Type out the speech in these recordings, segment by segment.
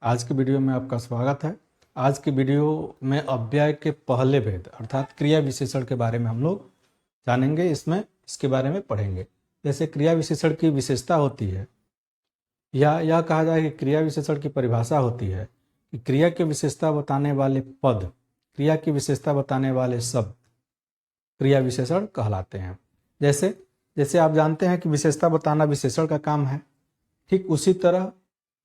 आज के वीडियो में आपका स्वागत है। आज के वीडियो में अव्यय के पहले भेद अर्थात क्रिया विशेषण के बारे में हम लोग जानेंगे। इसके बारे में पढ़ेंगे। जैसे क्रिया विशेषण की विशेषता होती है या यह कहा जाए कि क्रिया विशेषण की परिभाषा होती है कि क्रिया की विशेषता बताने वाले पद, क्रिया की विशेषता बताने वाले शब्द क्रिया विशेषण कहलाते हैं। जैसे आप जानते हैं कि विशेषता बताना विशेषण का काम है, ठीक उसी तरह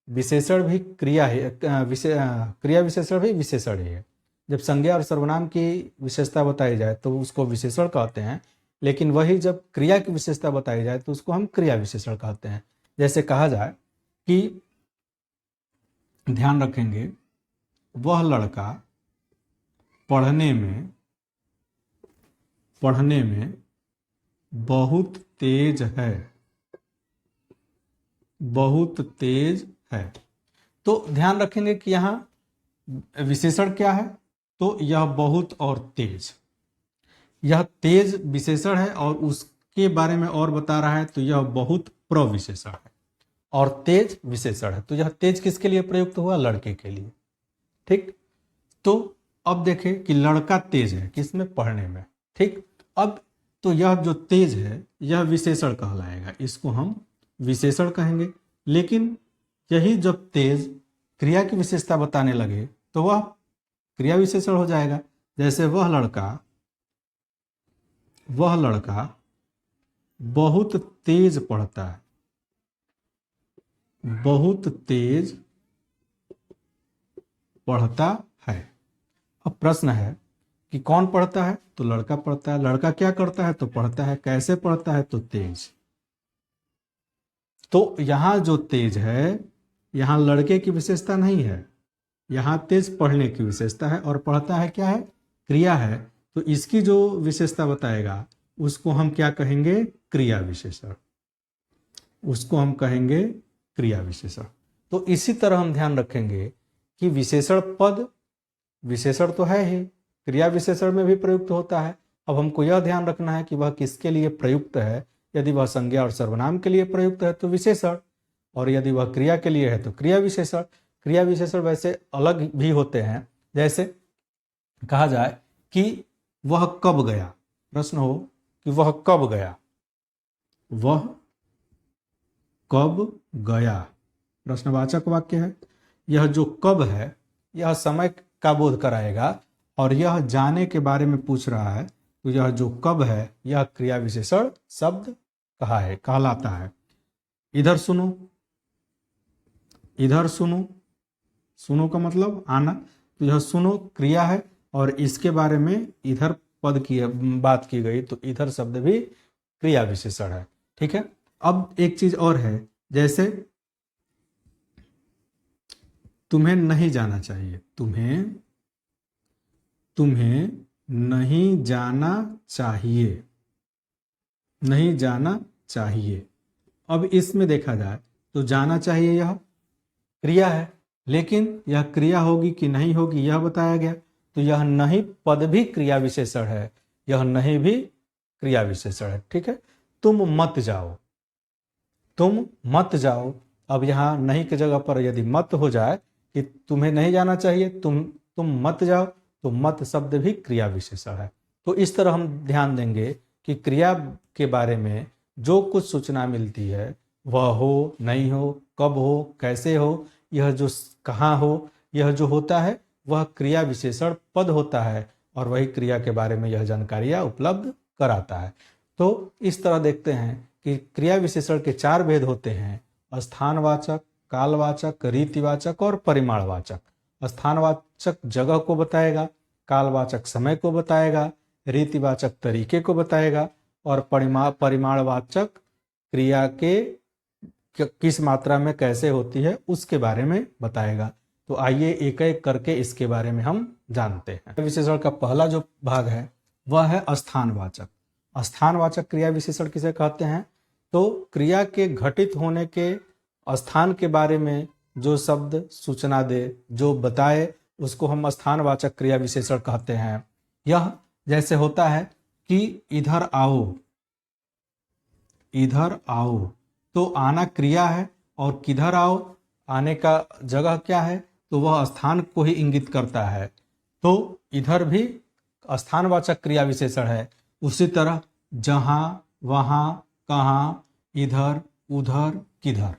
विशेषण भी क्रिया है। क्रिया विशेषण भी विशेषण ही है। जब संज्ञा और सर्वनाम की विशेषता बताई जाए तो उसको विशेषण कहते हैं, लेकिन वही जब क्रिया की विशेषता बताई जाए तो उसको हम क्रिया विशेषण कहते हैं। जैसे कहा जाए कि ध्यान रखेंगे, वह लड़का पढ़ने में बहुत तेज है, बहुत तेज है। तो ध्यान रखेंगे कि यहाँ विशेषण क्या है, तो यह बहुत और तेज, यह तेज विशेषण है और उसके बारे में और बता रहा है तो यह बहुत प्रविशेषण है और तेज विशेषण है। तो यह तेज किसके लिए प्रयुक्त हुआ? लड़के के लिए। ठीक, तो अब देखें कि लड़का तेज है किसमें? पढ़ने में। ठीक, अब तो यह जो तेज है यह विशेषण कहलाएगा, इसको हम विशेषण कहेंगे। लेकिन यही जब तेज क्रिया की विशेषता बताने लगे तो वह क्रिया विशेषण हो जाएगा। जैसे वह लड़का बहुत तेज पढ़ता है, बहुत तेज पढ़ता है। अब प्रश्न है कि कौन पढ़ता है? तो लड़का पढ़ता है। लड़का क्या करता है? तो पढ़ता है। कैसे पढ़ता है? तो तेज। तो यहां जो तेज है, यहां लड़के की विशेषता नहीं है, यहां तेज पढ़ने की विशेषता है और पढ़ता है क्या है? क्रिया है। तो इसकी जो विशेषता बताएगा उसको हम क्या कहेंगे? क्रिया विशेषण। उसको हम कहेंगे क्रिया विशेषण। तो इसी तरह हम ध्यान रखेंगे कि विशेषण पद विशेषण तो है ही, क्रिया विशेषण में भी प्रयुक्त होता है। अब हमको यह ध्यान रखना है कि वह किसके लिए प्रयुक्त है। यदि वह संज्ञा और सर्वनाम के लिए प्रयुक्त है तो विशेषण, और यदि वह क्रिया के लिए है तो क्रिया विशेषण। क्रिया विशेषण वैसे अलग भी होते हैं। जैसे कहा जाए कि वह कब गया, प्रश्न हो कि वह कब गया, वह कब गया प्रश्नवाचक वाक्य है। यह जो कब है यह समय का बोध कराएगा, और यह जाने के बारे में पूछ रहा है तो यह जो कब है यह क्रिया विशेषण शब्द कहलाता है। इधर सुनो, इधर सुनो, सुनो का मतलब आना, तो यह सुनो क्रिया है और इसके बारे में इधर पद की बात की गई तो इधर शब्द भी क्रिया विशेषण है। ठीक है। अब एक चीज और है, जैसे तुम्हें नहीं जाना चाहिए, तुम्हें नहीं जाना चाहिए, नहीं जाना चाहिए। अब इसमें देखा जाए तो जाना चाहिए यह क्रिया है, लेकिन यह क्रिया होगी कि नहीं होगी यह बताया गया। तो यह नहीं पद भी क्रिया विशेषण है, यह नहीं भी क्रिया विशेषण है। ठीक है। तुम मत जाओ, तुम मत जाओ। अब यहाँ नहीं की जगह पर यदि मत हो जाए कि तुम्हें नहीं जाना चाहिए, तुम मत जाओ, तो मत शब्द भी क्रिया विशेषण है। तो इस तरह हम ध्यान देंगे कि क्रिया के बारे में जो कुछ सूचना मिलती है, वह हो, नहीं हो, कब हो, कैसे हो, यह जो कहाँ हो, यह जो होता है वह क्रिया विशेषण पद होता है, और वही क्रिया के बारे में यह जानकारियाँ उपलब्ध कराता है। तो इस तरह देखते हैं कि क्रिया विशेषण के 4 भेद होते हैं: स्थानवाचक, कालवाचक, रीतिवाचक और परिमाणवाचक। स्थानवाचक जगह को बताएगा, कालवाचक समय को बताएगा, रीतिवाचक तरीके को बताएगा, और परिमाणवाचक क्रिया के किस मात्रा में कैसे होती है उसके बारे में बताएगा। तो आइए एक एक करके इसके बारे में हम जानते हैं। विशेषण का पहला जो भाग है वह है स्थानवाचक। स्थानवाचक क्रिया विशेषण किसे कहते हैं? तो क्रिया के घटित होने के स्थान के बारे में जो शब्द सूचना दे, जो बताए, उसको हम स्थानवाचक क्रिया विशेषण कहते हैं। यह जैसे होता है कि इधर आओ, इधर आओ, तो आना क्रिया है, और किधर आओ, आने का जगह क्या है, तो वह स्थान को ही इंगित करता है। तो इधर भी स्थानवाचक क्रिया विशेषण है। उसी तरह जहाँ, वहाँ, कहाँ, इधर, उधर, किधर,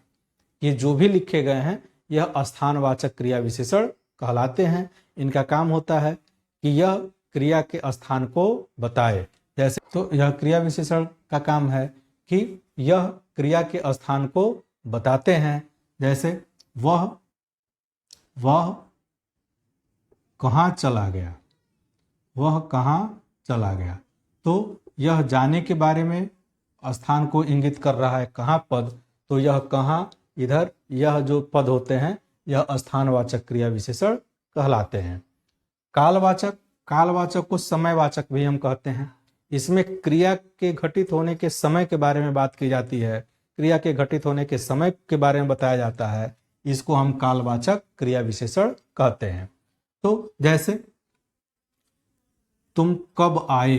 ये जो भी लिखे गए हैं यह स्थानवाचक क्रिया विशेषण कहलाते हैं। इनका काम होता है कि यह क्रिया के स्थान को बताए। जैसे तो यह क्रिया विशेषण का काम है कि यह क्रिया के स्थान को बताते हैं। जैसे वह कहाँ चला गया, वह कहाँ चला गया, तो यह जाने के बारे में स्थान को इंगित कर रहा है। कहाँ पद, तो यह कहाँ, इधर, यह जो पद होते हैं यह स्थानवाचक क्रिया विशेषण कहलाते हैं। कालवाचक को समयवाचक भी हम कहते हैं। इसमें क्रिया के घटित होने के समय के बारे में बात की जाती है, क्रिया के घटित होने के समय के बारे में बताया जाता है, इसको हम कालवाचक क्रिया विशेषण कहते हैं। तो जैसे तुम कब आए,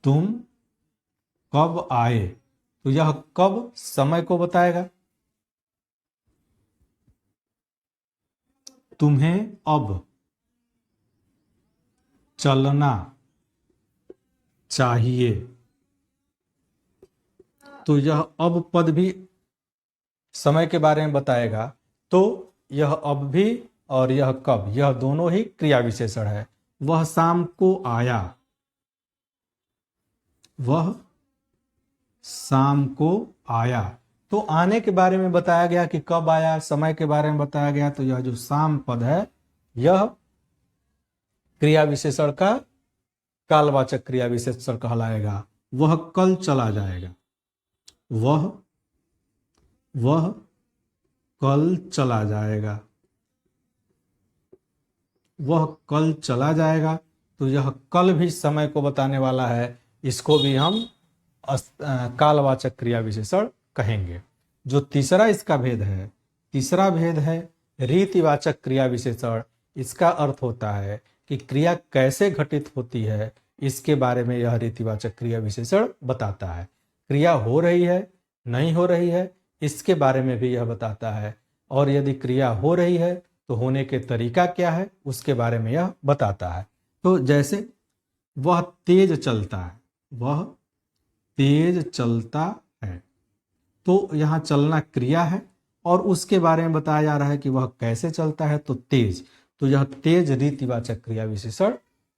तुम कब आए, तो यह कब समय को बताएगा। तुम्हें अब चलना चाहिए, तो यह अब पद भी समय के बारे में बताएगा। तो यह अब भी और यह कब, यह दोनों ही क्रिया विशेषण है। वह शाम को आया, वह शाम को आया, तो आने के बारे में बताया गया कि कब आया, समय के बारे में बताया गया। तो यह जो शाम पद है यह क्रिया विशेषण का कालवाचक क्रिया विशेषण कहलाएगा। वह कल चला जाएगा, वह कल चला जाएगा, वह कल चला जाएगा, तो यह कल भी समय को बताने वाला है, इसको भी हम कालवाचक क्रिया विशेषण कहेंगे। जो तीसरा इसका भेद है, तीसरा भेद है रीतिवाचक क्रिया विशेषण। इसका अर्थ होता है कि क्रिया कैसे घटित होती है, इसके बारे में यह रीतिवाचक क्रिया विशेषण बताता है। क्रिया हो रही है, नहीं हो रही है, इसके बारे में भी यह बताता है। और यदि क्रिया हो रही है तो होने के तरीका क्या है, उसके बारे में यह बताता है। तो जैसे वह तेज चलता है, वह तेज चलता है, तो यहाँ चलना क्रिया है और उसके बारे में बताया जा रहा है कि वह कैसे चलता है, तो तेज, तो यह तेज रीतिवाचक क्रिया विशेषण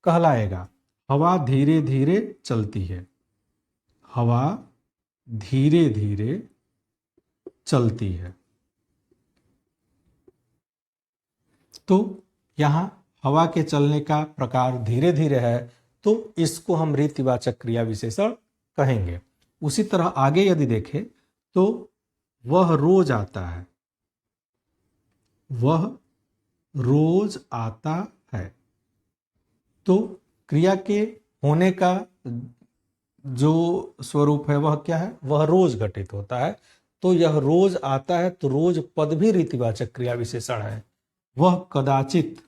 कहलाएगा। हवा धीरे धीरे चलती है, हवा धीरे धीरे चलती है, तो यहाँ हवा के चलने का प्रकार धीरे धीरे है, तो इसको हम रीतिवाचक क्रिया विशेषण कहेंगे। उसी तरह आगे यदि देखें तो वह रोज आता है, वह रोज आता है, तो क्रिया के होने का जो स्वरूप है वह क्या है, वह रोज घटित होता है। तो यह रोज आता है, तो रोज पद भी रीतिवाचक क्रिया विशेषण है। वह कदाचित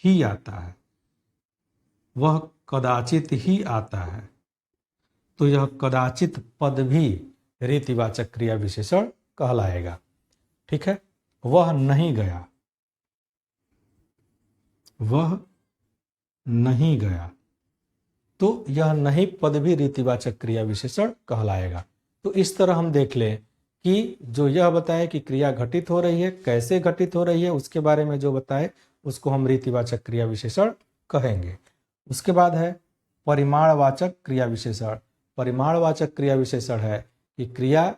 ही आता है, वह कदाचित ही आता है, तो यह कदाचित पद भी रीतिवाचक क्रिया विशेषण कहलाएगा। ठीक है। वह नहीं गया, वह नहीं गया, तो यह नहीं पद भी रीतिवाचक क्रिया विशेषण कहलाएगा। तो इस तरह हम देख लें कि जो यह बताए कि क्रिया घटित हो रही है, कैसे घटित हो रही है, उसके बारे में जो बताए उसको हम रीतिवाचक क्रिया विशेषण कहेंगे। उसके बाद है परिमाणवाचक क्रिया विशेषण। परिमाणवाचक क्रिया विशेषण है कि क्रिया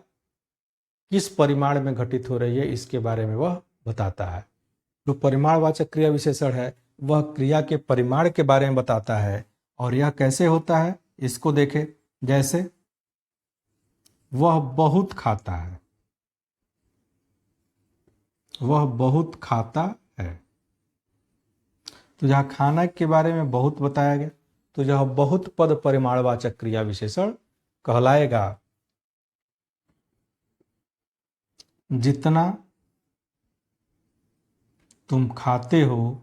किस परिमाण में घटित हो रही है, इसके बारे में वह बताता है। जो परिमाणवाचक क्रिया विशेषण है वह क्रिया के परिमाण के बारे में बताता है। और यह कैसे होता है, इसको देखें। जैसे वह बहुत खाता है, वह बहुत खाता है, तो यह खाना के बारे में बहुत बताया गया, तो यह बहुत पद परिमाणवाचक क्रिया विशेषण कहलाएगा। जितना तुम खाते हो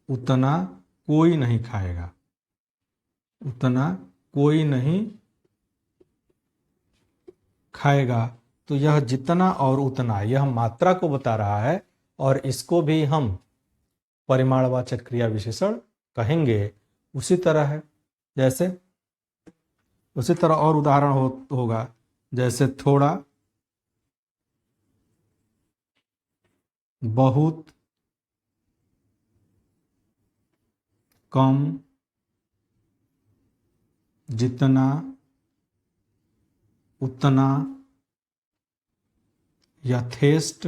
उतना कोई नहीं खाएगा, उतना कोई नहीं खाएगा। तो यह जितना और उतना यह मात्रा को बता रहा है और इसको भी हम परिमाणवाचक क्रिया विशेषण कहेंगे। उसी तरह है, जैसे उसी तरह और उदाहरण होगा, जैसे थोड़ा, बहुत, कम, जितना, उतना, यथेष्ट,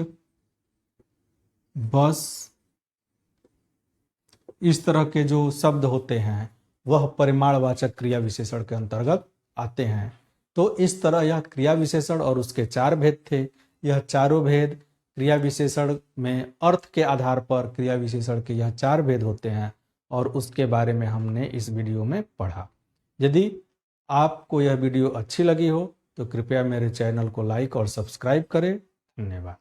बस। इस तरह के जो शब्द होते हैं वह परिमाणवाचक क्रिया विशेषण के अंतर्गत आते हैं। तो इस तरह यह क्रिया विशेषण और उसके 4 भेद थे। यह चारों भेद क्रिया विशेषण में अर्थ के आधार पर क्रिया विशेषण के यह 4 भेद होते हैं और उसके बारे में हमने इस वीडियो में पढ़ा। यदि आपको यह वीडियो अच्छी लगी हो तो कृपया मेरे चैनल को लाइक और सब्सक्राइब करें। धन्यवाद।